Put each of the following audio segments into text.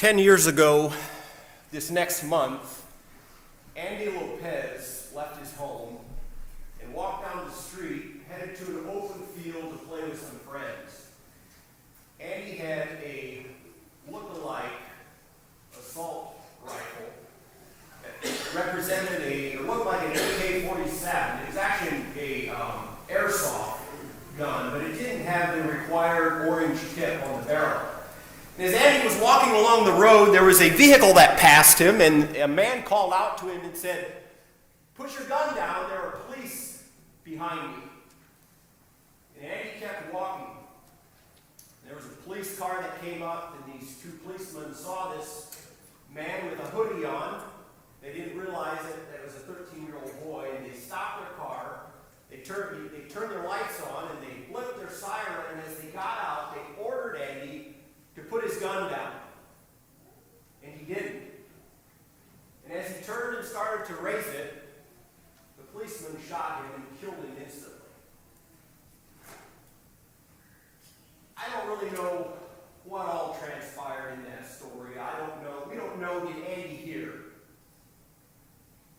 10 years ago, this next month, Andy Lopez left his home and walked down the street, headed to an open field to play with some friends. Andy had a look-alike assault rifle that represented it looked like an AK-47. It was actually a airsoft gun, but it didn't have the required orange tip on the barrel. And as Andy was walking along the road, there was a vehicle that passed him, and a man called out to him and said, "Put your gun down, there are police behind me." And Andy kept walking. There was a police car that came up, and these two policemen saw this man with a hoodie on. They didn't realize that it was a 13-year-old boy, and they stopped their car. They turned their lights on, and they blipped their siren, and as they got out, they ordered Andy to put his gun down. And he didn't. And as he turned and started to raise it, the policeman shot him and killed him instantly. I don't really know what all transpired in that story. I don't know. We don't know, did Andy hear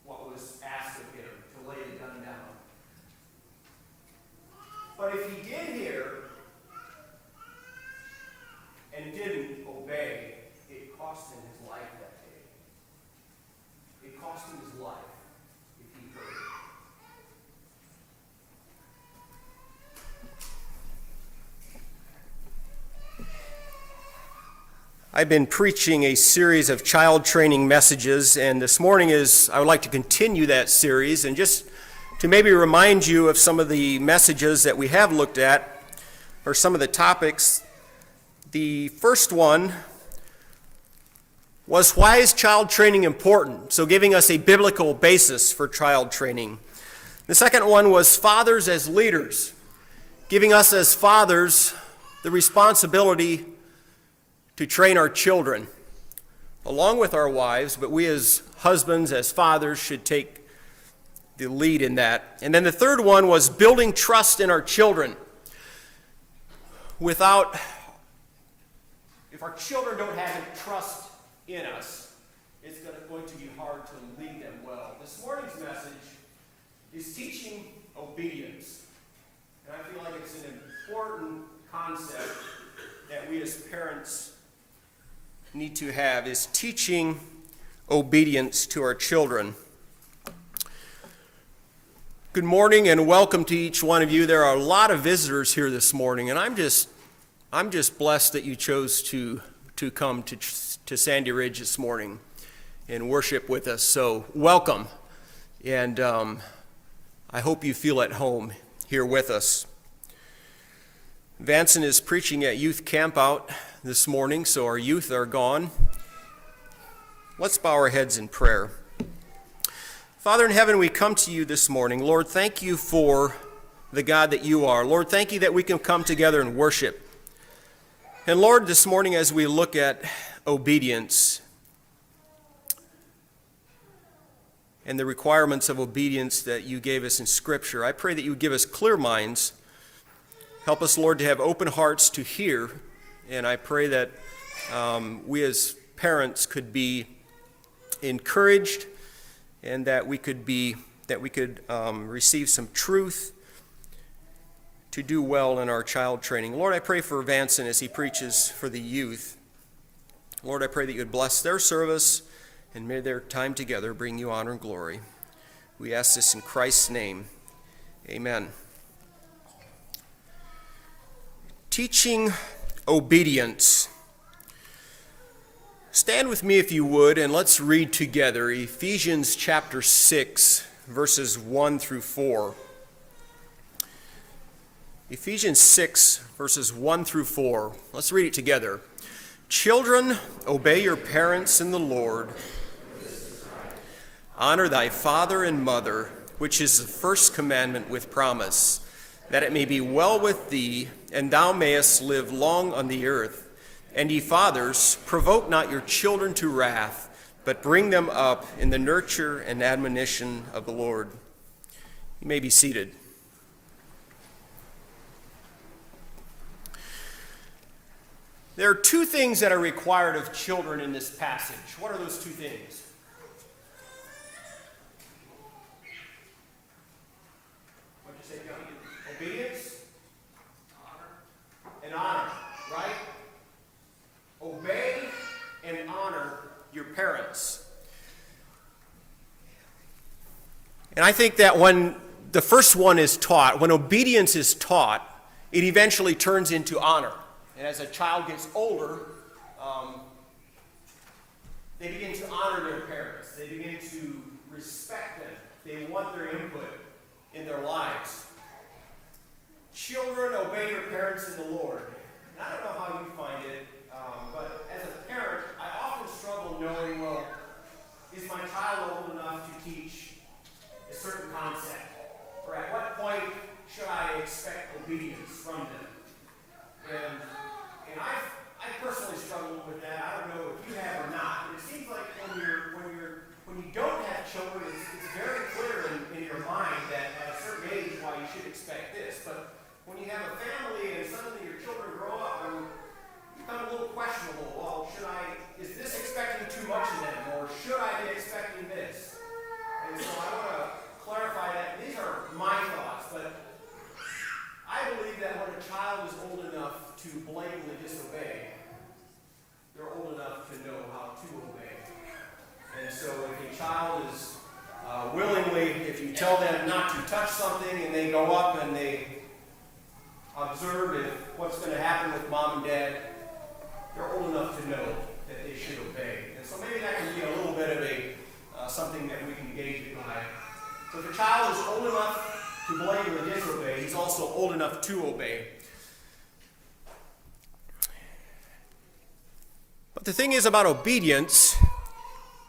what was asked of him to lay the gun down? But if he did hear and didn't obey, it cost him his life that day. It cost him his life if he heard. I've been preaching a series of child training messages, and this morning I would like to continue that series and just to maybe remind you of some of the messages that we have looked at, or some of the topics. The first one was, why is child training important? So giving us a biblical basis for child training. The second one was fathers as leaders, giving us as fathers the responsibility to train our children, along with our wives, but we as husbands, as fathers, should take the lead in that. And then the third one was building trust in our children. If our children don't have any trust in us, it's going to be hard to lead them well. This morning's message is teaching obedience. And I feel like it's an important concept that we as parents need to have, is teaching obedience to our children. Good morning and welcome to each one of you. There are a lot of visitors here this morning, and I'm just blessed that you chose to come to Sandy Ridge this morning and worship with us. So welcome, and I hope you feel at home here with us. Vanson is preaching at youth camp out this morning, so our youth are gone. Let's bow our heads in prayer. Father in heaven, we come to you this morning. Lord, thank you for the God that you are. Lord, thank you that we can come together and worship. And Lord, this morning as we look at obedience and the requirements of obedience that you gave us in Scripture, I pray that you would give us clear minds. Help us, Lord, to have open hearts to hear. And I pray that we as parents could be encouraged, and that we could receive some truth to do well in our child training. Lord, I pray for Vanson as he preaches for the youth. Lord, I pray that you would bless their service, and may their time together bring you honor and glory. We ask this in Christ's name. Amen. Teaching obedience. Stand with me if you would, and let's read together Ephesians chapter 6, verses 1 through 4. Ephesians 6, verses 1 through 4. Let's read it together. Children, obey your parents in the Lord. Honor thy father and mother, which is the first commandment with promise, that it may be well with thee, and thou mayest live long on the earth. And ye fathers, provoke not your children to wrath, but bring them up in the nurture and admonition of the Lord. You may be seated. There are two things that are required of children in this passage. What are those two things? What did you say, John? Obedience? And honor, right? Obey and honor your parents. And I think that when the first one is taught, when obedience is taught, it eventually turns into honor. And as a child gets older, they begin to honor their parents. They begin to respect them. They want their input in their lives. Children obey their parents in the Lord. And I don't know how you find it, but as a parent, I often struggle knowing, well, is my child old enough to teach a certain concept? Or at what point should I expect obedience from them? And I personally struggle with that. I don't know if you have or not. But it seems like when you don't have children, it's very clear in your mind that at a certain age why you should expect this. But when you have a family and suddenly your children grow up, and you become a little questionable. Well, is this expecting too much of them, or should I be expecting this? And so I want to clarify that. These are my thoughts, but I believe that when a child is old enough to blatantly disobey, they're old enough to know how to obey. And so if a child is willingly, if you tell them not to touch something and they go up and they observe what's going to happen with mom and dad, they're old enough to know that they should obey. And so maybe that can be a little bit of something that we can gauge it by. So if a child is old enough to blatantly disobey, he's also old enough to obey. But the thing is about obedience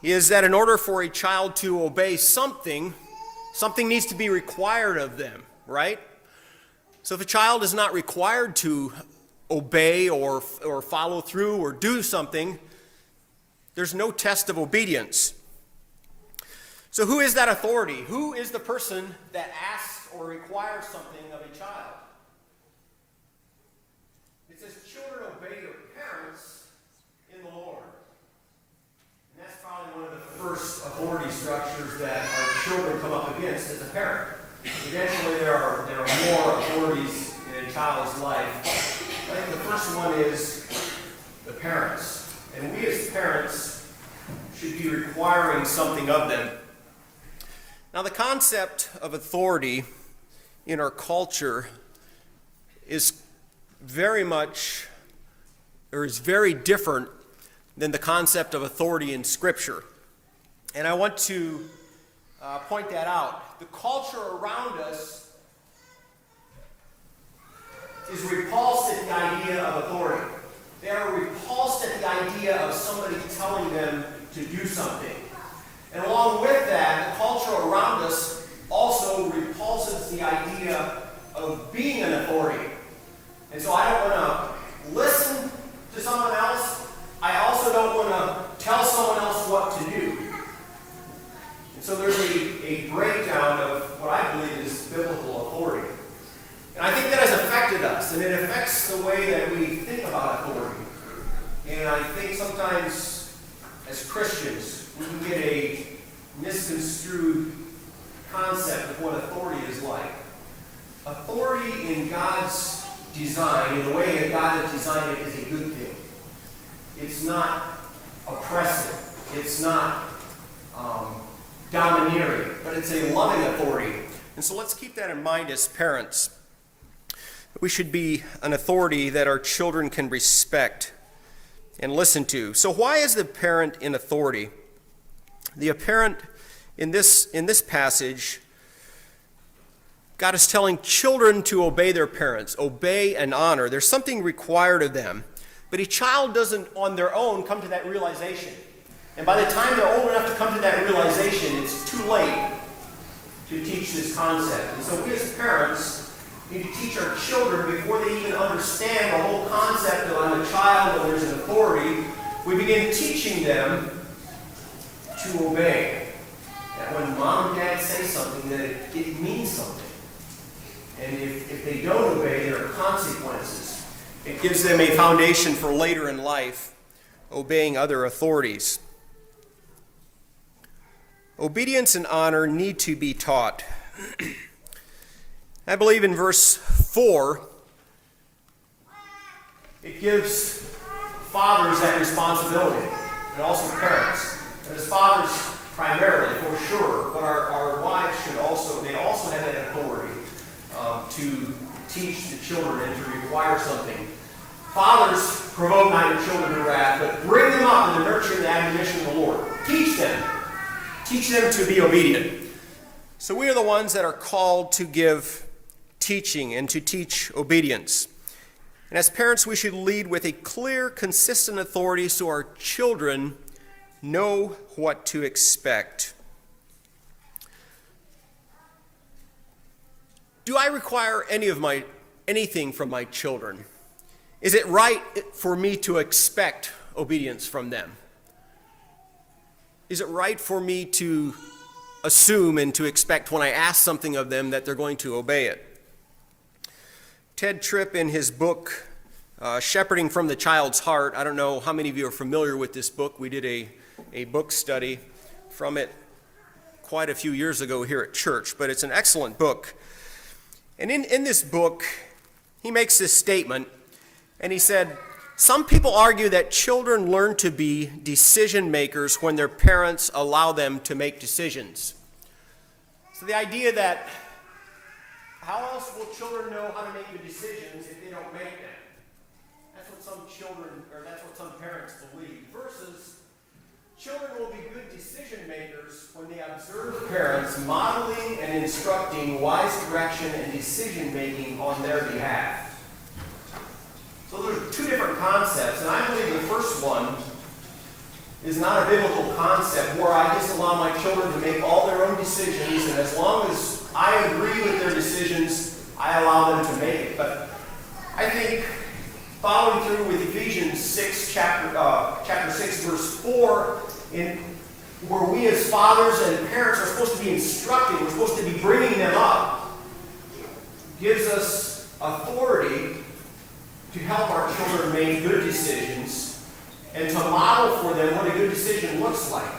is that in order for a child to obey something needs to be required of them, right? So if a child is not required to obey or follow through or do something, there's no test of obedience. So who is that authority? Who is the person that asks or requires something of a child? It says, children, obey your parents in the Lord. And that's probably one of the first authority structures that our children come up against as a parent. Eventually there are more authorities in a child's life. I think the first one is the parents. And we as parents should be requiring something of them. Now, the concept of authority in our culture is very different than the concept of authority in Scripture. And I want to point that out. The culture around us is repulsed at the idea of authority. They are repulsed at the idea of somebody telling them to do something. And along with that, the culture around us also repulses the idea of being an authority. And so I don't want to listen to someone else. I also don't want to tell someone else what to do. And so there's a breakdown of what I believe is biblical authority. And I think that has affected us, and it affects the way that we think about authority. And I think sometimes as Christians, we can get a misconstrued concept of what authority is like. Authority in God's design, in the way that God has designed it, is a good thing. It's not oppressive. It's not domineering, but it's a loving authority. And so let's keep that in mind as parents. We should be an authority that our children can respect and listen to. So why is the parent in authority? The parent in this passage, God is telling children to obey their parents, obey and honor. There's something required of them. But a child doesn't on their own come to that realization. And by the time they're old enough to come to that realization, it's too late to teach this concept. And so we as parents need to teach our children before they even understand the whole concept of I'm a child and there's an authority. We begin teaching them to obey. That when mom and dad say something, that it means something. And if they don't obey, there are consequences. It gives them a foundation for later in life, obeying other authorities. Obedience and honor need to be taught. I believe in verse 4, it gives fathers that responsibility, and also parents. And as fathers primarily, for sure, but our wives should also, they also have that authority to teach the children and to require something. Fathers provoke not your children to wrath, but bring them up in the nurture and the admonition of the Lord. Teach them. Teach them to be obedient. So we are the ones that are called to give teaching and to teach obedience. And as parents, we should lead with a clear, consistent authority so our children know what to expect. Do I require anything from my children? Is it right for me to expect obedience from them? Is it right for me to assume and to expect when I ask something of them that they're going to obey it? Ted Tripp, in his book, Shepherding from the Child's Heart, I don't know how many of you are familiar with this book. We did a book study from it quite a few years ago here at church, but it's an excellent book. And in this book, he makes this statement, and he said, some people argue that children learn to be decision makers when their parents allow them to make decisions. So the idea that how else will children know how to make the decisions if they don't make them? That's what some parents believe. Versus, children will be good decision makers when they observe parents modeling and instructing wise direction and decision making on their behalf. So there's two different concepts, and I believe the first one is not a biblical concept where I just allow my children to make all their own decisions, and as long as I agree with their decisions, I allow them to make it. But I think following through with Ephesians 6, chapter 6, verse 4, where we as fathers and parents are supposed to be instructing, we're supposed to be bringing them up, gives us authority to help our children make good decisions and to model for them what a good decision looks like.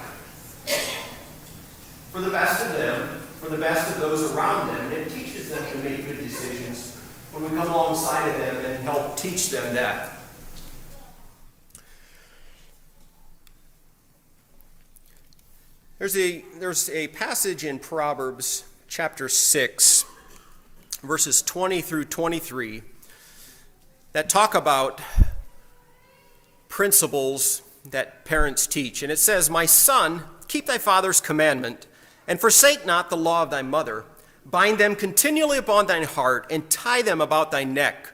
For the best of them, for the best of those around them. And it teaches them to make good decisions when we come alongside of them and help teach them that. There's a passage in Proverbs chapter 6, verses 20 through 23, that talk about principles that parents teach. And it says, my son, keep thy father's commandment, and forsake not the law of thy mother. Bind them continually upon thine heart, and tie them about thy neck.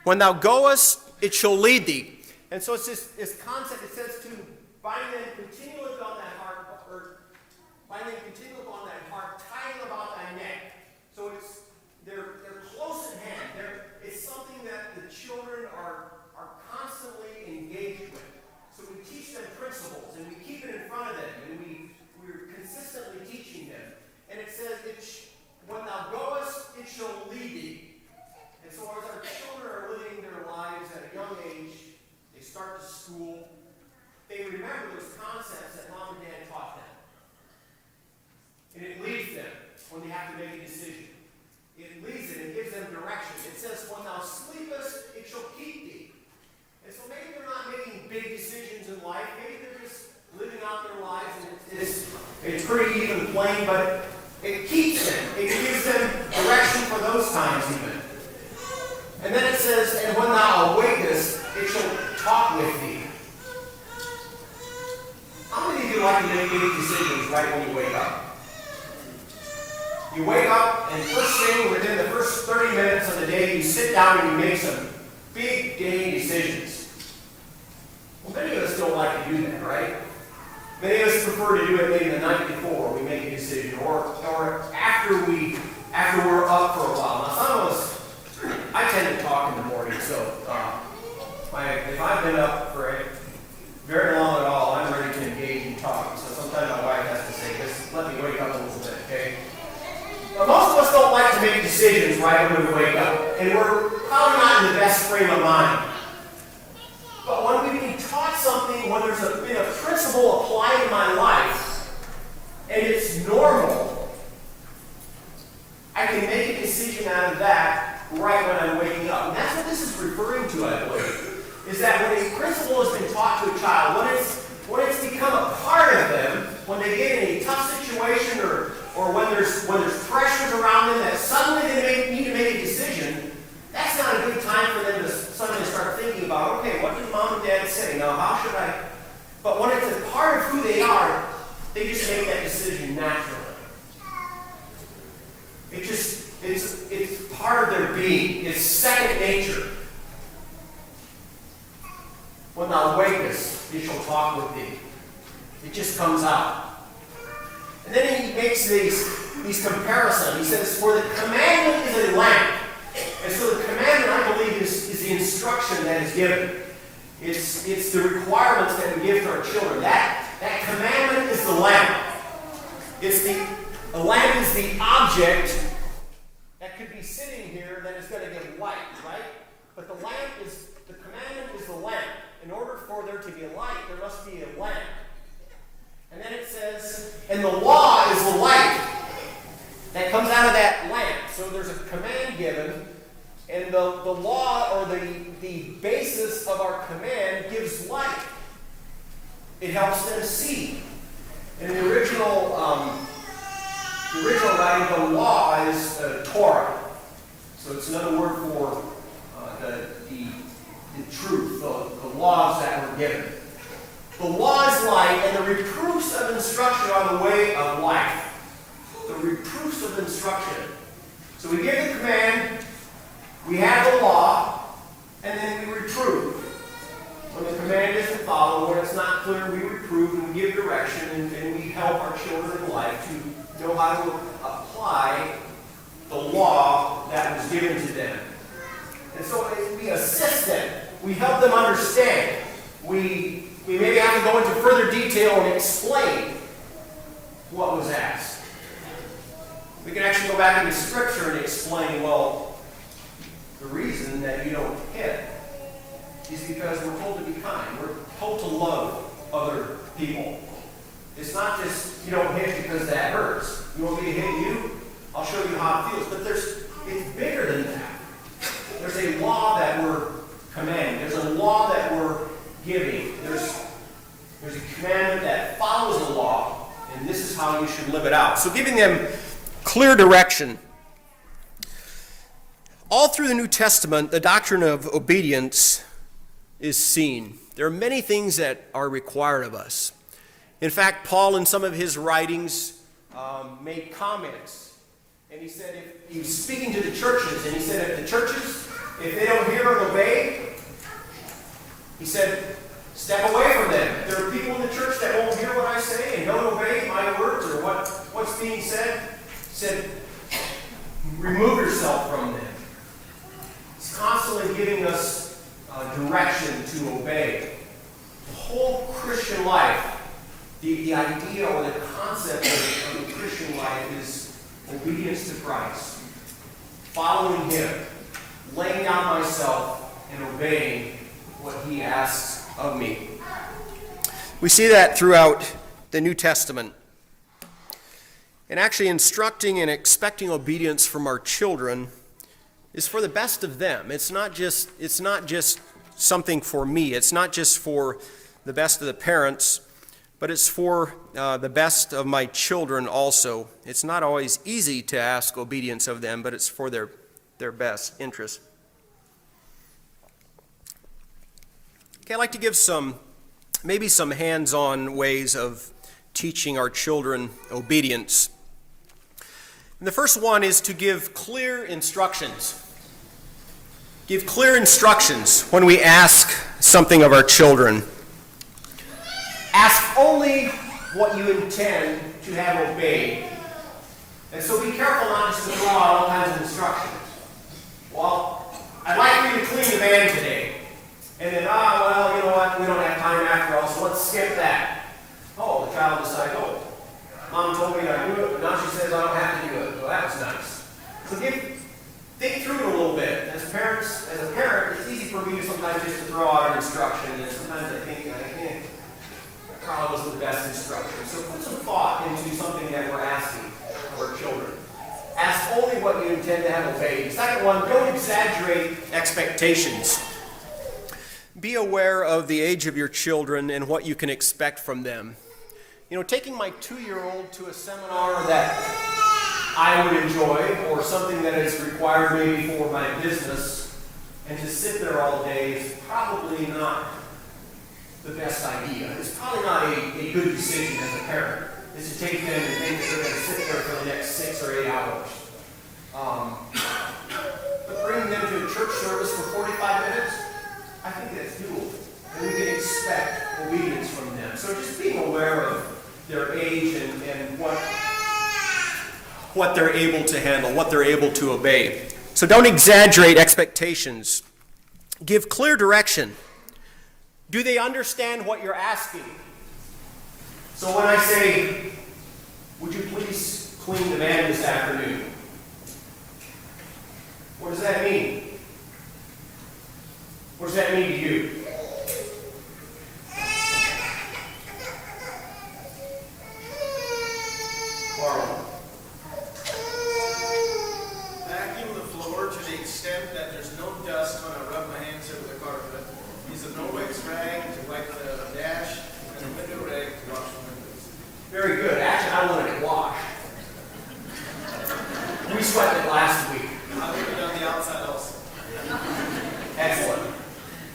When thou goest, it shall lead thee. And so it's this concept, it says to bind them continually upon thy heart, or bind them continually upon thy heart, tie them about thy neck. So they're close at hand. It's something that the children are constantly engaged with. So we teach them principles, and we keep it in front of them, and we're consistently teaching them. And it says, when thou goest, it shall lead thee. And so as our children are living their lives at a young age, they start to school, they remember those concepts that mom and dad taught them. And it leads them when they have to make a decision. It leads them and gives them direction. It says, when thou sleepest, it shall keep thee. And so maybe they're not making big decisions in life. Maybe they're just living out their lives, and it's pretty even plain, but it keeps them. It gives them direction for those times even. And then it says, and when thou awakest, it shall talk with thee. How many of you like to make big decisions right when you wake up? You wake up, and first thing, within the first 30 minutes of the day, you sit down and you make some big day decisions. Well, many of us don't like to do that, right? Many of us prefer to do it maybe the night before we make a decision, or after we're up for a while. Now, some of us, I tend to talk in the morning, so if I've been up for very long at all, I'm ready to engage in talking. So sometimes my wife has to say, just let me wake up a little bit, okay? But most of us don't like to make decisions right when we wake up. And we're probably not in the best frame of mind. But when we've been taught something, when there's been a principle applied in my life, and it's normal, I can make a decision out of that right when I'm waking up. And that's what this is referring to, I believe, is that when a principle has been taught to a child, when it's become a part of them, when they get in a tough situation or when there's pressures around them that suddenly they need to make a decision, that's not a good time for them to suddenly start thinking about, okay, what did mom and dad say? Now, how should I? But when it's a part of who they are, they just make that decision naturally. It's part of their being. It's second nature. When thou wakest, you shall talk with thee. It just comes out. And then he makes these comparisons. He says, for the commandment is a lamp. And so the commandment, I believe, is the instruction that is given. It's the requirements that we give to our children. That commandment is the lamp. A lamp is the object that could be sitting here that is going to give light, right? But the commandment is the lamp. In order for there to be a light, there must be a lamp. And then it says, and the law is the light that comes out of that lamp. So there's a command given, and the law, or the basis of our command, gives light. It helps them see. In the original writing, the law is Torah. So it's another word for the truth, the laws that were given. The law is light, and the reproofs of instruction are the way of life. The reproofs of instruction. So we give the command, we have the law, and then we reprove. When the command isn't followed, when it's not clear, we reprove and we give direction, and we help our children in life to know how to apply the law that was given to them. And so we assist them. We help them understand. We maybe have to go into further detail and explain what was asked. We can actually go back into Scripture and explain, well, the reason that you don't hit is because we're told to be kind. We're told to love other people. It's not just you don't hit because that hurts. You want me to hit you? I'll show you how it feels. But it's bigger than that. There's a law that we're commanding. There's a law that we're giving. There's a commandment that follows the law, and this is how you should live it out. So giving them clear direction. All through the New Testament, the doctrine of obedience is seen. There are many things that are required of us. In fact, Paul, in some of his writings, made comments. And he said, if he was speaking to the churches, and he said, if the churches, if they don't hear or obey, he said, step away from them. If there are people in the church that won't hear what I say and don't obey my words or what's being said, he said, remove yourself from them. He's constantly giving us direction to obey. The whole Christian life, the idea or the concept of the Christian life is obedience to Christ, following Him, laying down myself, and obeying what He asks of me. We see that throughout the New Testament. And actually instructing and expecting obedience from our children is for the best of them. It's not just something for me. It's not just for the best of the parents, but it's for the best of my children also. It's not always easy to ask obedience of them, but it's for their best interest. Okay, I'd like to give some hands-on ways of teaching our children obedience. And the first one is to give clear instructions. Give clear instructions when we ask something of our children. Ask only what you intend to have obeyed. And so be careful not just to throw out all kinds of instructions. Well, I'd like for you to clean the van today. And then, well, you know what, we don't have time after all, so let's skip that. Oh, the child decides, Mom told me to do it, but now she says I don't have to do it. Well, that was nice. So think through it a little bit. As parents, for me sometimes just to throw out an instruction, and sometimes I think, that probably wasn't the best instruction. So put some thought into something that we're asking of our children. Ask only what you intend to have obeyed. The second one, don't exaggerate expectations. Be aware of the age of your children and what you can expect from them. Taking my 2-year-old to a seminar that I would enjoy, or something that is required maybe for my business, and to sit there all day is probably not the best idea. It's probably not a good decision as a parent, is to take them and think that they're going to sit there for the next 6 or 8 hours. But bringing them to a church service for 45 minutes, I think that's doable. And we can expect obedience from them. So just being aware of their age and what they're able to handle, what they're able to obey. So don't exaggerate expectations. Give clear direction. Do they understand what you're asking? So when I say, would you please clean the van this afternoon? What does that mean? What does that mean to you? Carl. Vacuum the floor to the extent that there's no dust when I rub my hands over the carpet. Use a Norwex rag to wipe the dash and a window rag to wash the windows. Very good. Actually, I wanted it washed. We swept it last week. I leave it on the outside also. Excellent.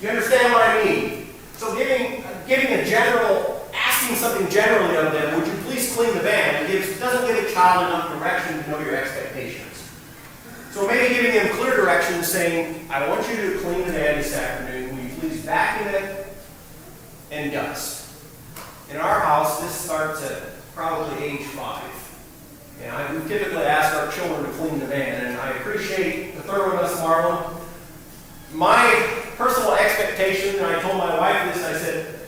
Do you understand what I mean? So giving a general, asking something generally of them, would you please clean the van, doesn't give a child enough direction to know your expectations. So maybe giving them clear direction, saying, I want you to clean the van this afternoon. Will you please vacuum it and dust? In our house, this starts at probably age 5. And we typically ask our children to clean the van, and I appreciate the thoroughness, Marlon. My personal expectation, and I told my wife this, I said,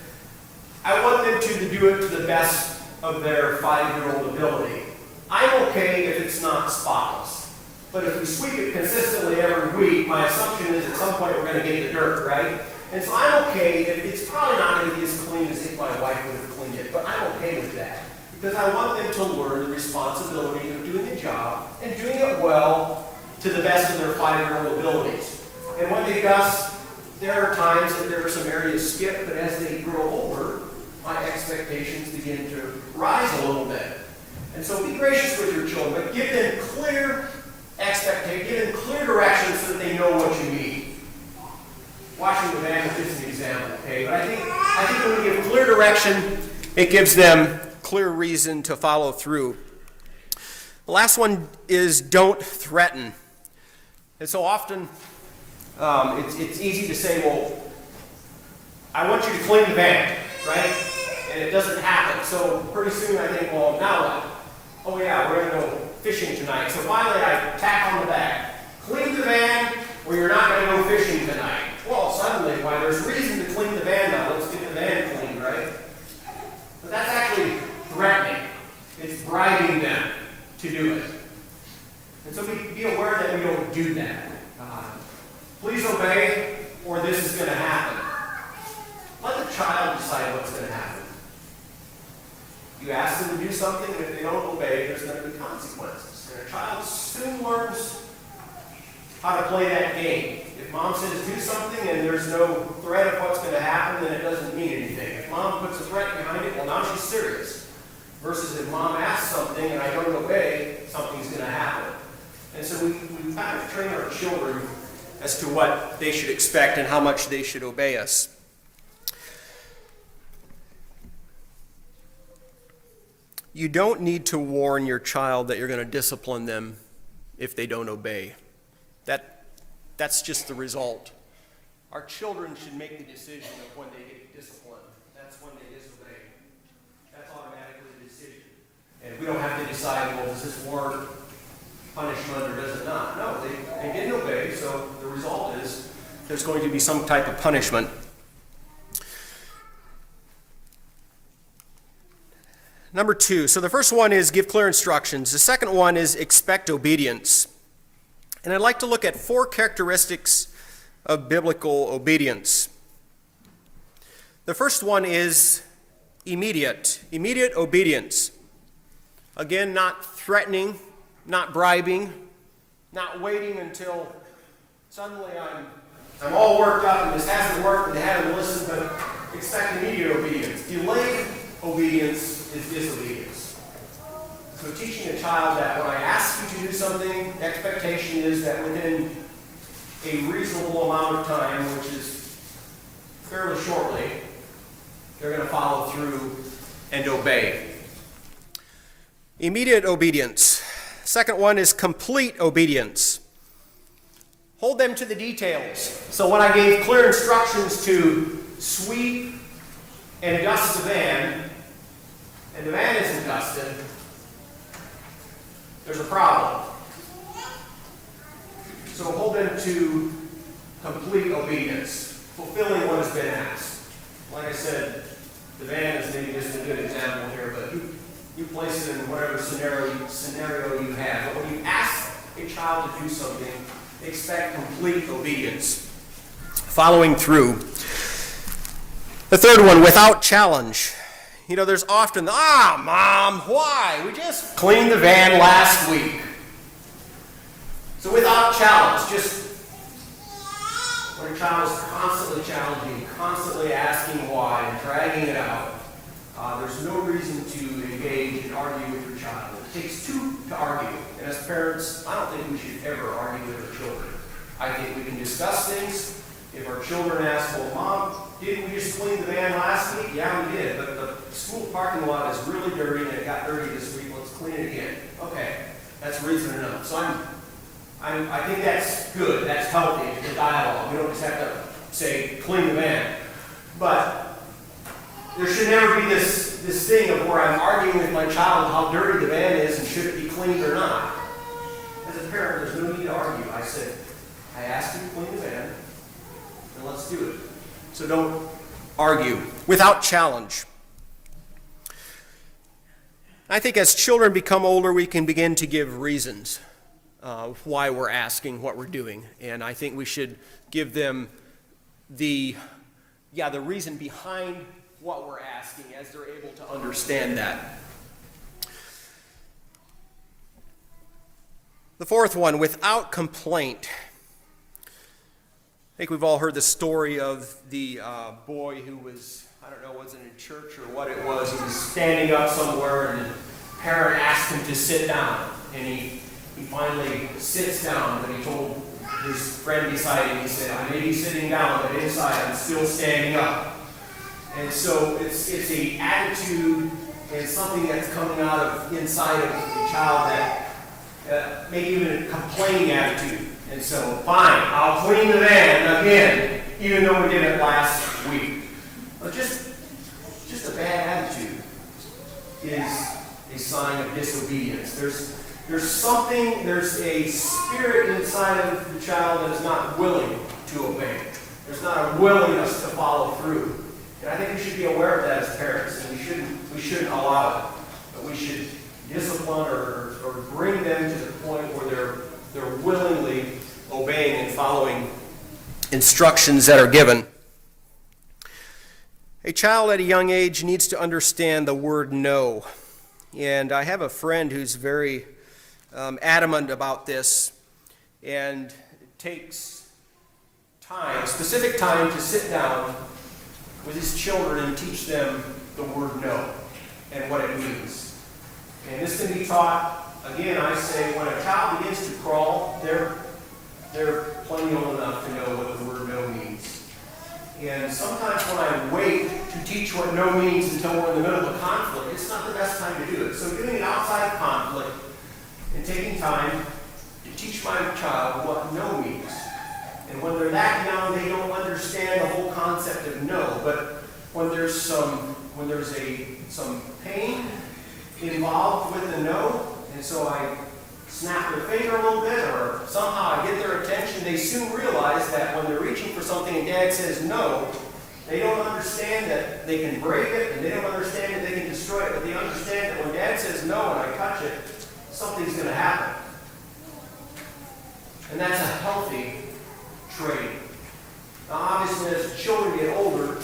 I want them to do it to the best of their 5-year-old ability. I'm okay if it's not spotless. But if we sweep it consistently every week, my assumption is at some point we're going to get the dirt, right? And so I'm okay if it's probably not going to be as clean as if my wife would have cleaned it, but I'm okay with that. Because I want them to learn the responsibility of doing the job and doing it well to the best of their 5-year-old abilities. And when they dust, there are times that there are some areas skipped, but as they grow older, my expectations begin to rise a little bit. And so be gracious with your children, but give them clear expectations, give them clear directions so that they know what you need. Washing the van is just an example, okay? But I think when we give clear direction, it gives them clear reason to follow through. The last one is don't threaten. And so often, it's easy to say, well, I want you to clean the van, right? And it doesn't happen. So pretty soon I think, well, now what? Oh yeah, we're going to go fishing tonight. So finally I tack on the back. Clean the van or you're not going to go fishing tonight. Well, suddenly, why, there's reason to clean the van now. Let's get the van clean, right? But that's actually threatening. It's bribing them to do it. And so be aware that we don't do that. Please obey, or this is going to happen. Let the child decide what's going to happen. You ask them to do something, and if they don't obey, there's going to be consequences. And a child soon learns how to play that game. If mom says do something and there's no threat of what's going to happen, then it doesn't mean anything. If mom puts a threat behind it, well, now she's serious. Versus if mom asks something and I don't obey, something's going to happen. And so we kind of train our children as to what they should expect and how much they should obey us. You don't need to warn your child that you're going to discipline them if they don't obey. That's just the result. Our children should make the decision of when they get disciplined. That's when they disobey. That's automatically the decision. And we don't have to decide, well, does this warrant punishment or does it not? No, they didn't obey, so the result is there's going to be some type of punishment. Number 2, so the first one is give clear instructions. The second one is expect obedience. And I'd like to look at 4 characteristics of biblical obedience. The first one is immediate obedience. Again, not threatening, not bribing, not waiting until suddenly I'm all worked up and this hasn't worked and they haven't listened, but expect immediate obedience. Delayed obedience is disobedience. So teaching a child that when I ask you to do something, the expectation is that within a reasonable amount of time, which is fairly shortly, they're going to follow through and obey. Immediate obedience. Second one is complete obedience. Hold them to the details. So when I gave clear instructions to sweep and dust the van, and the van isn't dusted, there's a problem. So hold them to complete obedience, fulfilling what has been asked. Like I said, the van is maybe just a good example here, but you place it in whatever scenario you have. But when you ask a child to do something, expect complete obedience, following through. The third one, without challenge. You know, there's often, Mom, why? We just cleaned the van last week. So without challenge, just when a child is constantly challenging, constantly asking why, and dragging it out, there's no reason to engage and argue with your child. It takes two to argue. And as parents, I don't think we should ever argue with our children. I think we can discuss things. If our children ask, well, Mom, didn't we just clean the van last week? Yeah, we did. But the school parking lot is really dirty and it got dirty this week. Let's clean it again. Okay, that's reason enough. So I think that's good. That's healthy. It's a dialogue. We don't just have to say, clean the van. But there should never be this thing of where I'm arguing with my child how dirty the van is and should it be cleaned or not. As a parent, there's no need to argue. I said, I asked you to clean the van, and let's do it. So don't argue. Without challenge. I think as children become older, we can begin to give reasons why we're asking what we're doing. And I think we should give them the reason behind what we're asking as they're able to understand that. The fourth one, without complaint. I think we've all heard the story of the boy who was, was it in church or what it was. He was standing up somewhere and the parent asked him to sit down. And he finally sits down, but he told his friend beside him, he said, I may be sitting down, but inside I'm still standing up. And so it's an attitude and something that's coming out of inside of the child that maybe even a complaining attitude. And so, fine, I'll clean the van again, even though we did it last week. But just a bad attitude is a sign of disobedience. There's a spirit inside of the child that is not willing to obey. There's not a willingness to follow through. And I think we should be aware of that as parents, and we shouldn't allow it. But we should discipline or bring them to the point where they're willingly obeying and following instructions that are given. A child at a young age needs to understand the word no. And I have a friend who's very adamant about this, and it takes time, specific time, to sit down with his children and teach them the word no and what it means. And this can be taught, again, I say, when a child begins to crawl, they're plenty old enough to know what the word no means. And sometimes when I wait to teach what no means until we're in the middle of a conflict, it's not the best time to do it. So doing it outside of conflict and taking time to teach my child what no means. And when they're that young, they don't understand the whole concept of no. But when there's some pain involved with the no, and so I snap their finger a little bit, or somehow I get their attention, they soon realize that when they're reaching for something and Dad says no, they don't understand that they can break it, and they don't understand that they can destroy it, but they understand that when Dad says no and I touch it, something's going to happen. And that's a healthy trait Now, obviously, as children get older,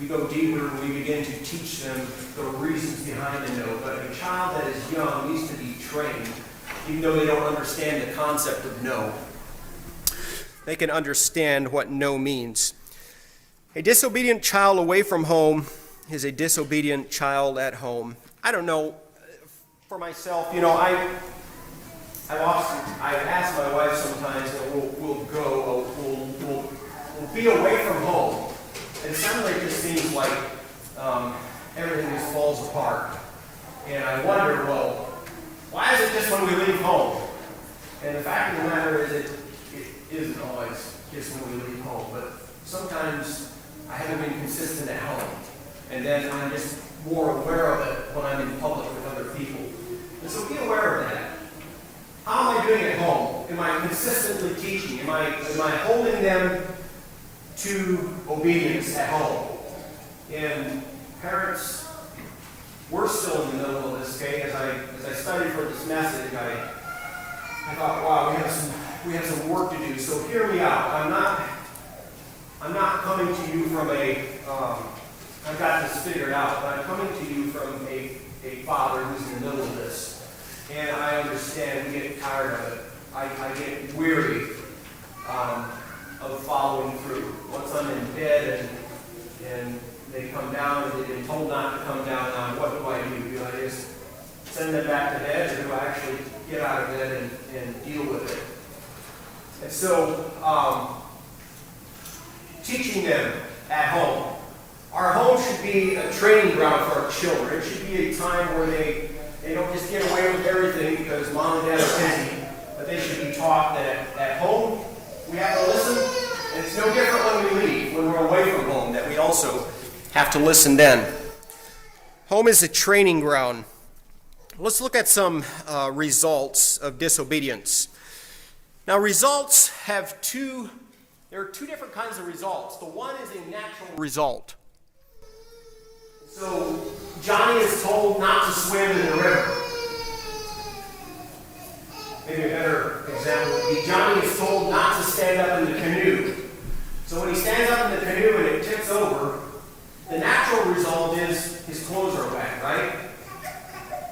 we go deeper and we begin to teach them the reasons behind the no. But a child that is young needs to be trained, even though they don't understand the concept of no. They can understand what no means. A disobedient child away from home is a disobedient child at home. I don't know, for myself, I've asked my wife sometimes, we'll be away from home. And suddenly it just seems like everything just falls apart. And I wonder, well, why is it just when we leave home? And the fact of the matter is it isn't always just when we leave home. But sometimes I haven't been consistent at home. And then I'm just more aware of it when I'm in public with other people. And so be aware of that. How am I doing at home? Am I consistently teaching? Am I holding them to obedience at home? And parents, we're still in the middle of this, okay? As I studied for this message, I thought, wow, we have some work to do. So hear me out. I'm not coming to you from I've got this figured out, but I'm coming to you from a father who's in the middle of this. And I understand, we get tired of it. I get weary of following through. Once I'm in bed and they come down and they've been told not to come down, now what do? Do I just send them back to bed, or do I actually get out of bed and deal with it? And so, teaching them at home. Our home should be a training ground for our children. It should be a time where they don't just get away with everything because mom and dad are busy, but they should be taught that at home we have to listen, and it's no different when we leave, when we're away from home, that we also have to listen then. Home is a training ground. Let's look at some results of disobedience. Now, results there are two different kinds of results. The one is a natural result. So, Johnny is told not to swim in the river. Maybe a better example would be Johnny is told not to stand up in the canoe. So when he stands up in the canoe and it tips over, the natural result is his clothes are wet, right?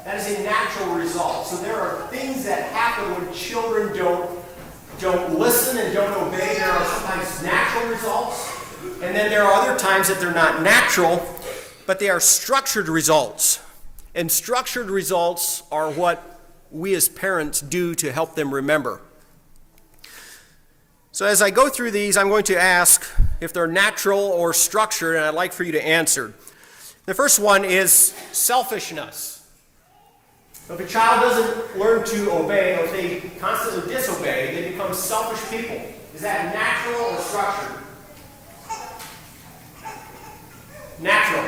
That is a natural result. So there are things that happen when children don't listen and don't obey. There are sometimes natural results, and then there are other times that they're not natural, but they are structured results. And structured results are what we as parents do to help them remember. So as I go through these, I'm going to ask if they're natural or structured, and I'd like for you to answer. The first one is selfishness. If a child doesn't learn to obey, or if they constantly disobey, they become selfish people. Is that natural or structured? Natural,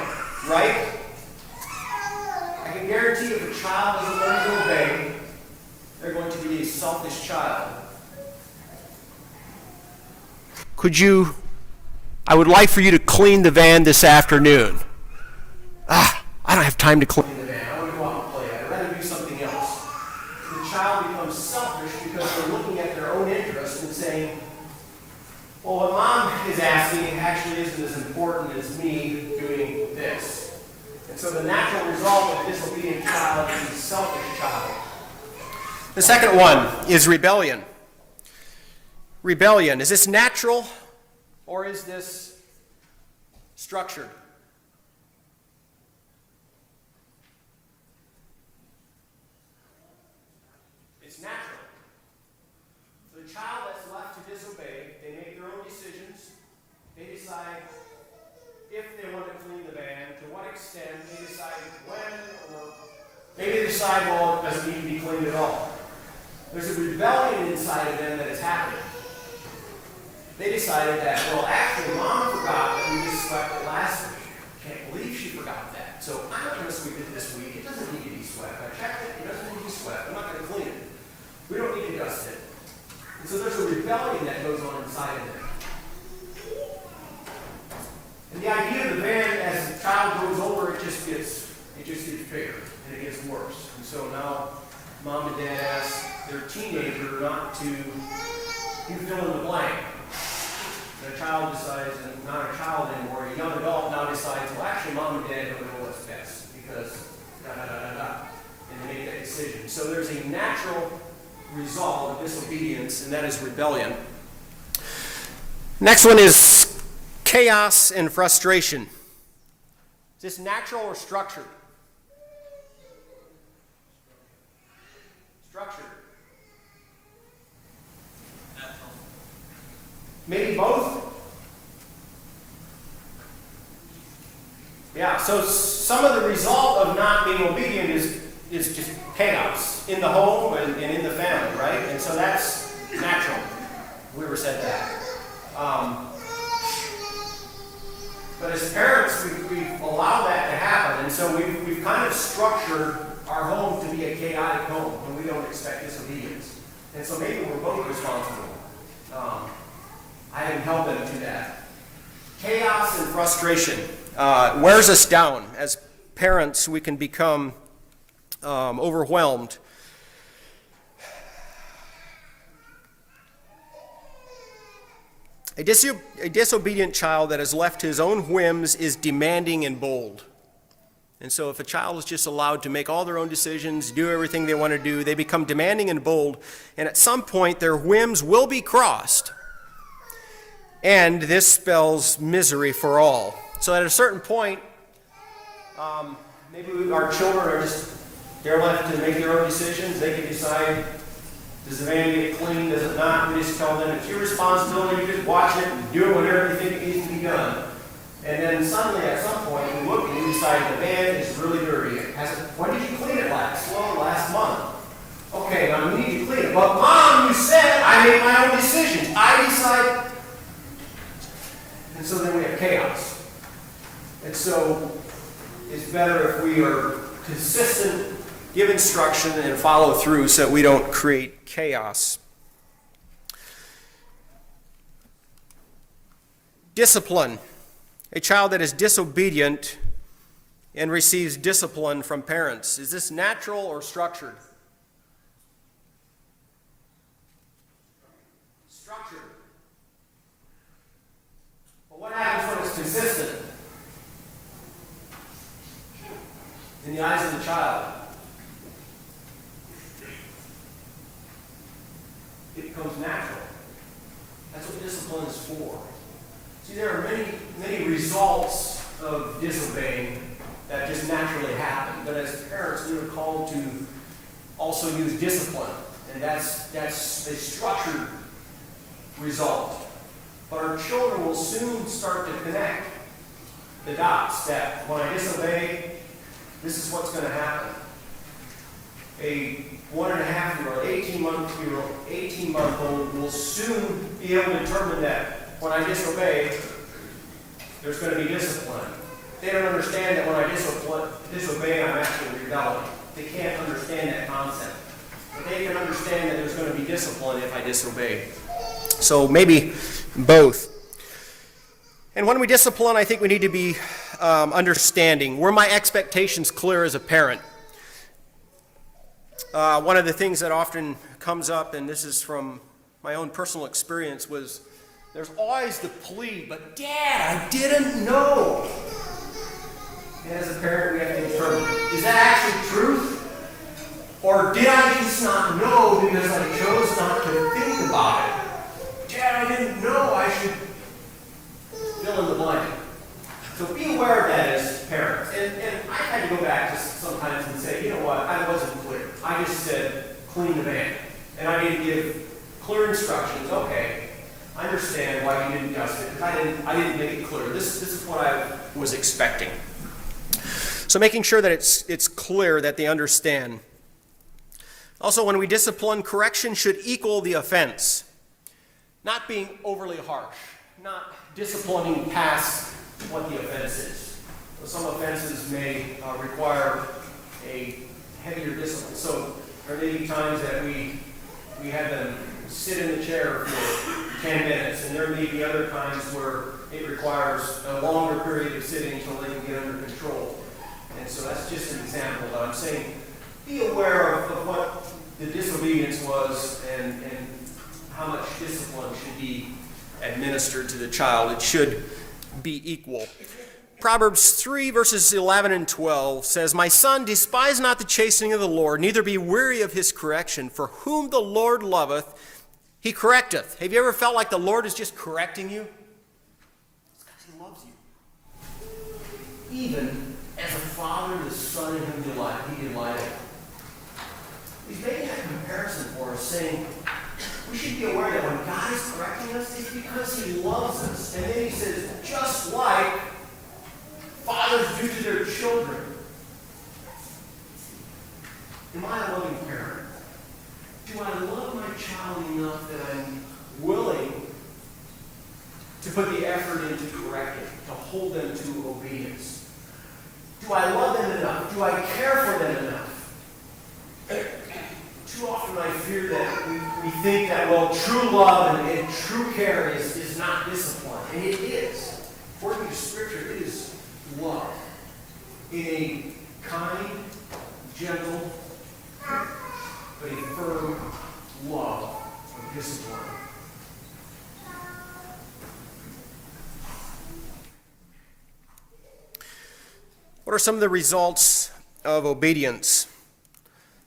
right? I can guarantee if a child doesn't learn to obey, they're going to be a selfish child. I would like for you to clean the van this afternoon. I don't have time to clean the van. I want to go out and play. I'd rather do something else. The child becomes selfish because they're looking at their own interest and saying, well, what mom is asking actually isn't as important as me doing this. And so the natural result of a disobedient child is a selfish child. The second one is rebellion. Rebellion. Is this natural or is this structured? It's natural. The child that's left to disobey, they make their own decisions. They decide if they want to clean the van, to what extent, they decide when, or maybe they decide, well, it doesn't need to be cleaned at all. There's a rebellion inside of them that is happening. They decided that, well, actually, mom forgot that we just swept it last week. Can't believe she forgot that. So I'm not going to sweep it this week. It doesn't need to be swept. I checked it. It doesn't need to be swept. I'm not going to clean it. We don't need to dust it. And so there's a rebellion that goes on inside of them. And the idea of the van, as the child grows older, it just gets bigger and it gets worse. And so now mom and dad ask their teenager not to, you fill in the blank. And a child decides, and not a child anymore, a young adult now decides, well, actually, mom and dad don't know what's best because da da da da da. And they make that decision. So there's a natural result of disobedience, and that is rebellion. Next one is chaos and frustration. Is this natural or structured? Structured. Natural. Maybe both? Yeah, so some of the result of not being obedient is just chaos in the home and in the family, right? And so that's natural. Whoever said that. But as parents, we've allowed that to happen, and so we've kind of structured our home to be a chaotic home, and we don't expect disobedience. And so maybe we're both responsible. I didn't help them do that. Chaos and frustration wears us down. As parents, we can become overwhelmed. A disobedient child that has left his own whims is demanding and bold. And so if a child is just allowed to make all their own decisions, do everything they want to do, they become demanding and bold, and at some point their whims will be crossed. And this spells misery for all. So at a certain point, maybe our children are they're left to make their own decisions. They can decide, does the van get clean, does it not? We just tell them, it's your responsibility, you just watch it and do it whenever you think it needs to be done. And then suddenly at some point we look and we decide the van is really dirty. When did you clean it last? Well, last month. Okay, now we need to clean it. But Mom, you said I make my own decisions. I decide. And so then we have chaos. And so it's better if we are consistent, give instruction, and follow through so that we don't create chaos. Discipline. A child that is disobedient and receives discipline from parents. Is this natural or structured? Structured. But what happens when it's consistent? In the eyes of the child, it becomes natural. That's what discipline is for. See, there are many results of disobeying that just naturally happen. But as parents, we are called to also use discipline. And that's a structured result. But our children will soon start to connect the dots that when I disobey, this is what's going to happen. A 1.5-year-old, 18-month-old will soon be able to determine that when I disobey, there's going to be discipline. They don't understand that when I disobey, I'm actually rebelling. They can't understand that concept. But they can understand that there's going to be discipline if I disobey. So maybe both. And when we discipline, I think we need to be understanding. Were my expectations clear as a parent? One of the things that often comes up, and this is from my own personal experience, was there's always the plea, but Dad, I didn't know. And as a parent, we have to determine, is that actually truth? Or did I just not know because I chose not to think about it? Dad, I didn't know I should fill in the blank. So be aware of that as parents. And I had to go back to sometimes and say, you know what, I wasn't clear. I just said, clean the van. And I didn't give clear instructions. Okay, I understand why you didn't dust it. I didn't make it clear. This is what I was expecting. So making sure that it's clear that they understand. Also, when we discipline, correction should equal the offense. Not being overly harsh. Not disciplining past what the offense is. So some offenses may require a heavier discipline. So there may be times that we have them sit in the chair for 10 minutes, and there may be other times where it requires a longer period of sitting until they can get under control. And so that's just an example, but I'm saying be aware of what the disobedience was and how much discipline should be administered to the child. It should be equal. Proverbs 3 verses 11 and 12 says, "My son, despise not the chastening of the Lord, neither be weary of his correction. For whom the Lord loveth, he correcteth." Have you ever felt like the Lord is just correcting you? It's because he loves you. Even as a father, the son in whom he delighted. He's making that comparison for us, saying we should be aware that when God is correcting us, it's because he loves us. And then he says, just like fathers do to their children. Am I a loving parent? Do I love my child enough that I'm willing to put the effort into correcting, to hold them to obedience? Do I love them enough? Do I care for them enough? Too often I fear that we think that, well, true love and true care is not discipline. And it is. According to Scripture, it is love. In a kind, gentle, but a firm love of discipline. What are some of the results of obedience?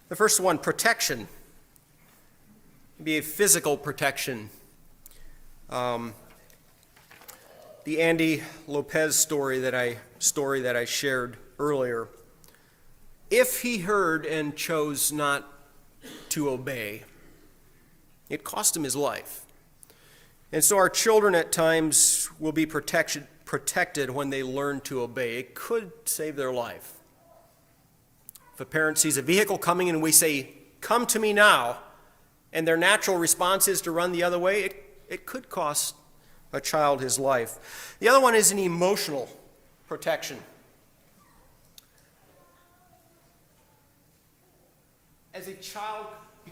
The first one, protection. It can be a physical protection. The Andy Lopez story that I shared earlier. If he heard and chose not to obey, it cost him his life. And so our children at times will be protected when they learn to obey. It could save their life. If a parent sees a vehicle coming and we say, "Come to me now," and their natural response is to run the other way, it could cost a child his life. The other one is an emotional protection. As a child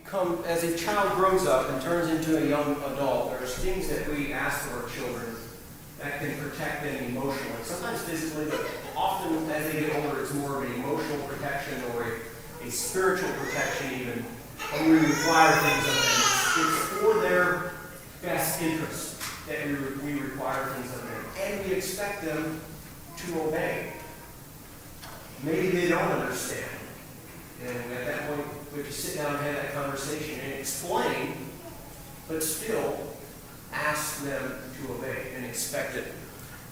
grows up and turns into a young adult, there's things that we ask of our children that can protect them emotionally. Sometimes physically, but often as they get older, it's more of an emotional protection or a spiritual protection even. When we require things of them, it's for their best interest that we require things of them. And we expect them to obey. Maybe they don't understand. And at that point, we have to sit down and have that conversation and explain, but still ask them to obey and expect it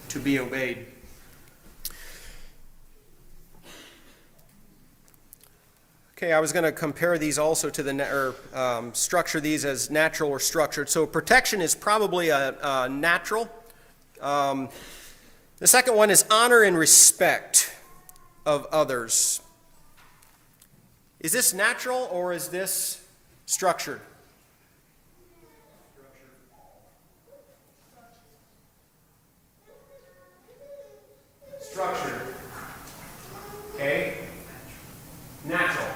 to be obeyed. Okay, I was going to compare these also to structure these as natural or structured. So protection is probably a natural. The second one is honor and respect of others. Is this natural or is this structured? Structured. Okay? Natural.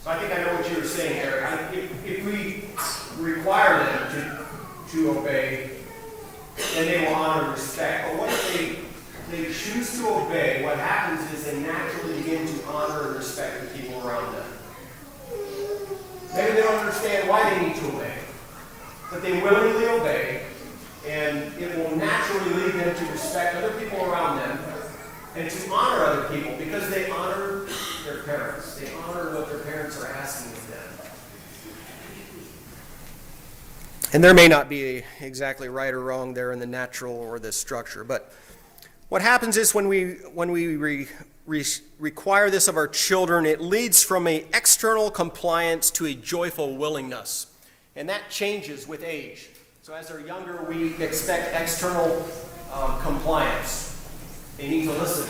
So I think I know what you were saying, Eric. If we require them to obey, then they will honor and respect. But what if they choose to obey? What happens is they naturally begin to honor and respect the people around them. Maybe they don't understand why they need to obey, but they willingly obey, and it will naturally lead them to respect other people around them and to honor other people because they honor their parents. They honor what their parents are asking of them. And there may not be exactly right or wrong there in the natural or the structure, but what happens is when we require this of our children, it leads from an external compliance to a joyful willingness. And that changes with age. So as they're younger, we expect external compliance. They need to listen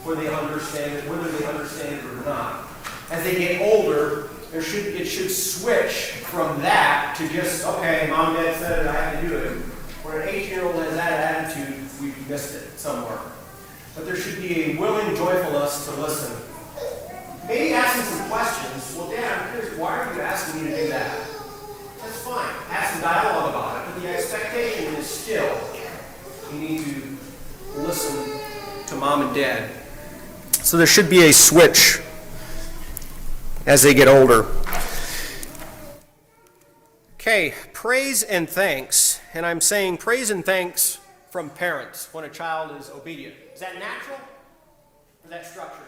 whether they understand it or not. As they get older, it should switch from that to just, okay, mom and dad said it, I have to do it. When an 18-year-old has that attitude, we've missed it somewhere. But there should be a willing joyfulness to listen. Maybe asking some questions. Well, Dad, I'm curious, why are you asking me to do that? That's fine. Have some dialogue about it. But the expectation is still, you need to listen to mom and dad. So there should be a switch as they get older. Okay, praise and thanks. And I'm saying praise and thanks from parents when a child is obedient. Is that natural or is that structured?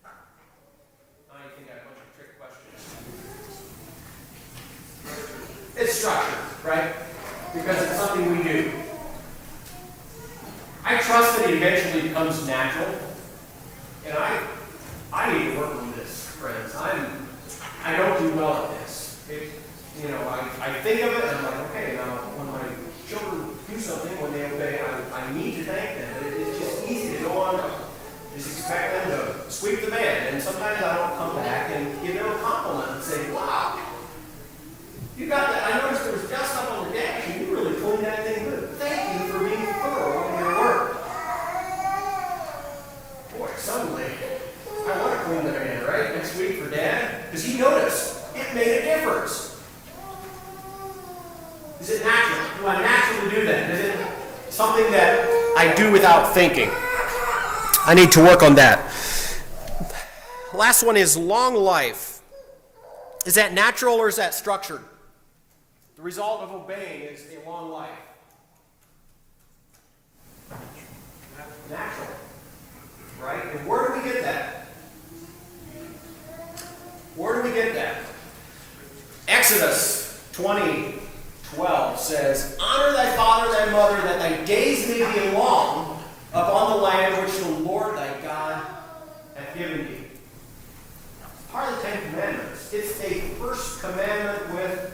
I think I have a bunch of trick questions. It's structured, right? Because it's something we do. I trust that it eventually becomes natural. And I need to work on this, friends. I don't do well at this. I think of it and I'm like, okay, now when my children do something, when they obey, I need to thank them. But it's just easy to go on, just expect them to sweep the bed. And sometimes I don't come back and give them a compliment and say, wow, you got that. I noticed there was dust up on the dash and you really cleaned that thing good. Thank you for being thorough in your work. Boy, suddenly, I want to clean the van, right? Next week for Dad. Because he noticed it made a difference. Is it natural? Do I naturally do that? Is it something that I do without thinking? I need to work on that. Last one is long life. Is that natural or is that structured? The result of obeying is a long life. Natural. Right? And where do we get that? Where do we get that? Exodus 20:12 says, honor thy father and thy mother, that thy days may be long upon the land which the Lord thy God hath given thee. Part of the Ten Commandments. It's a first commandment with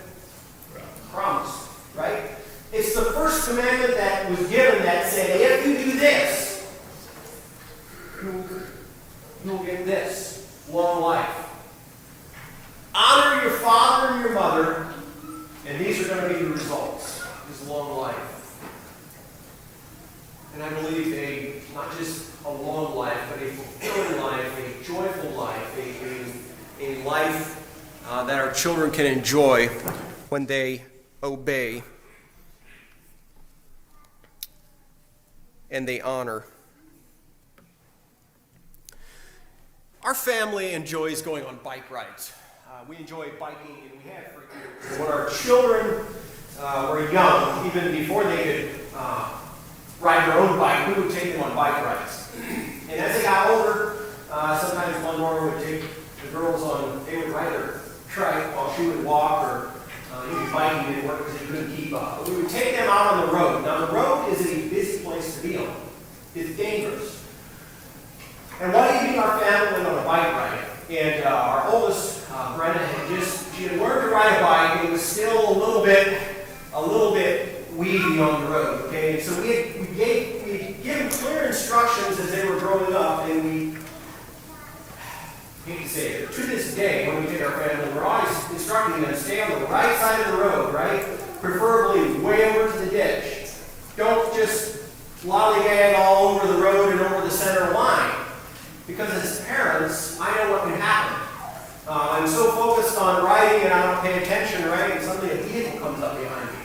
promise, right? It's the first commandment that was given that said, if you do this, you will get this, long life. Honor your father and your mother, and these are going to be the results, is long life. And I believe not just a long life, but a fulfilling life, a joyful life, a life that our children can enjoy when they obey and they honor. Our family enjoys going on bike rides. We enjoy biking, and we have for years. When our children were young, even before they could ride their own bike, we would take them on bike rides. And as they got older, sometimes Lenore would take the girls on, they would ride their trike while she would walk, or even biking didn't work because they couldn't keep up. But we would take them out on the road. Now, the road is a busy place to be on. It's dangerous. And one evening, our family went on a bike ride. And our oldest, Brenda, she had learned to ride a bike, and it was still a little bit weedy on the road. Okay, and so we gave them clear instructions as they were growing up, and we hate to say it, to this day, when we take our family, we're always instructing them to stay on the right side of the road, right? Preferably way over to the ditch. Don't just lollygag all over the road and over the center line. Because as parents, I know what can happen. I'm so focused on riding and I don't pay attention, right? And suddenly a vehicle comes up behind me.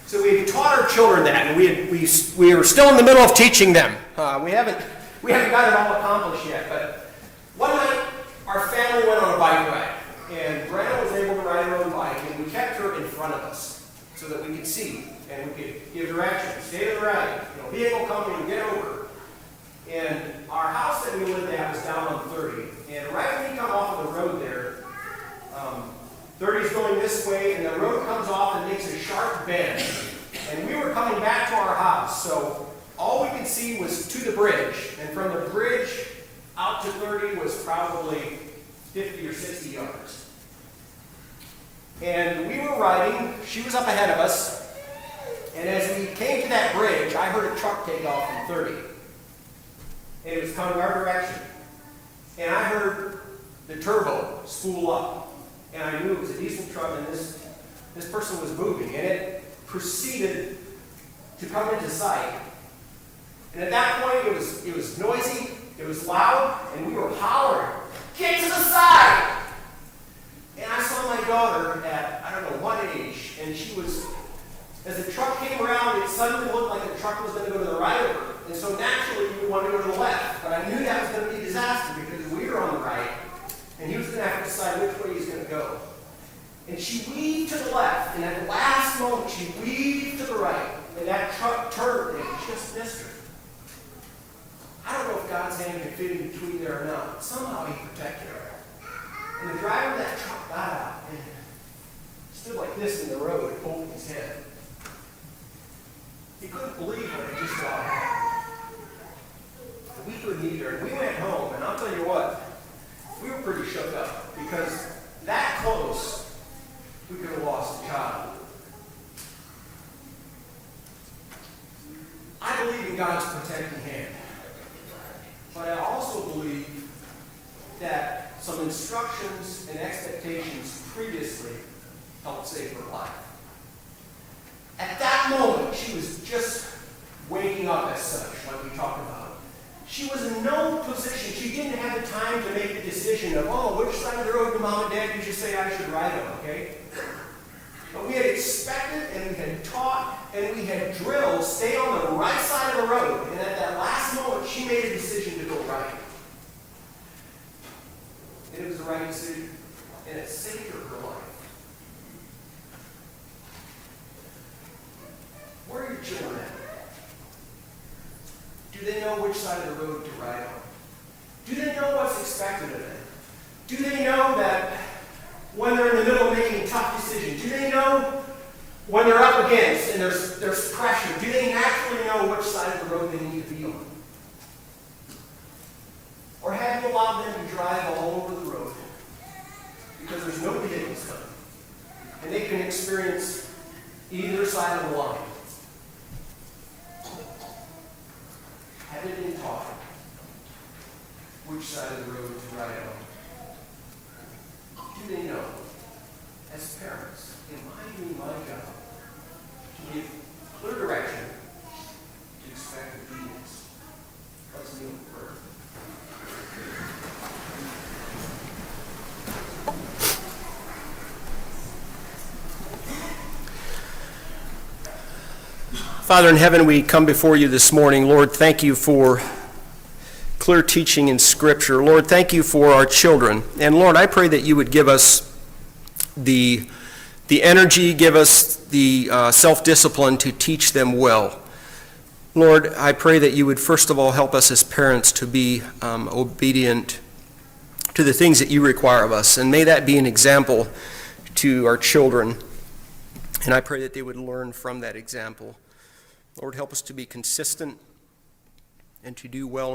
So we've taught our children that, and we are still in the middle of teaching them. We haven't got it all accomplished yet. But one night, our family went on a bike ride, and Brenda was able to ride her own bike, and we kept her in front of us so that we could see and we could give directions. Stay to the right. Vehicle coming, get over. And our house that we lived at was down on 30. And right when you come off of the road there, 30 is going this way, and the road comes off and makes a sharp bend. And we were coming back to our house, so all we could see was to the bridge. And from the bridge out to 30 was probably 50 or 60 yards. And we were riding, she was up ahead of us, and as we came to that bridge, I heard a truck take off from 30. And it was coming our direction. And I heard the turbo spool up. And I knew it was a diesel truck, and this person was moving. And it proceeded to come into sight. And at that point, it was noisy, it was loud, and we were hollering, "Get to the side!" And I saw my daughter at, I don't know what age, and she was, as the truck came around, it suddenly looked like the truck was going to go to the right of her. And so naturally, you would want to go to the left. But I knew that was going to be a disaster because we were on the right, and he was going to have to decide which way he's going to go. front. Somehow he protected her. And the driver of that truck got out and stood like this in the road, holding his head. He couldn't believe what had just about happened. We couldn't either. And we went home, and I'll tell you what, we were pretty shook up because that close, we could have lost a child. I believe in God's protecting hand. But I also believe that some instructions and expectations previously helped save her life. At that moment, she was just waking up as such, like we talked about. She was in no position. She didn't have the time to make the decision of, which side of the road do Mom and Dad usually say I should ride on, okay? But we had expected and we had taught and we had drilled, stay on the right side of the road. And at that last moment, she made a decision to go right. And it was the right decision. And it saved her life. Where are your children at? Do they know which side of the road to ride on? Do they know what's expected of them? Do they know that when they're in the middle of making tough decisions, do they know when they're up against and there's pressure, do they naturally know which side of the road they need to be on? Or have you allowed them to drive all over the road because there's no vehicles coming and they can experience either side of the line? Have they been taught which side of the road to ride on? Do they know, as parents, am I doing my job to give clear direction to expect obedience? Let's kneel for prayer. Father in heaven, we come before you this morning. Lord, thank you for clear teaching in Scripture. Lord, thank you for our children. And Lord, I pray that you would give us the energy, give us the self-discipline to teach them well. Lord, I pray that you would first of all help us as parents to be obedient to the things that you require of us. And may that be an example to our children. And I pray that they would learn from that example. Lord, help us to be consistent and to do well in our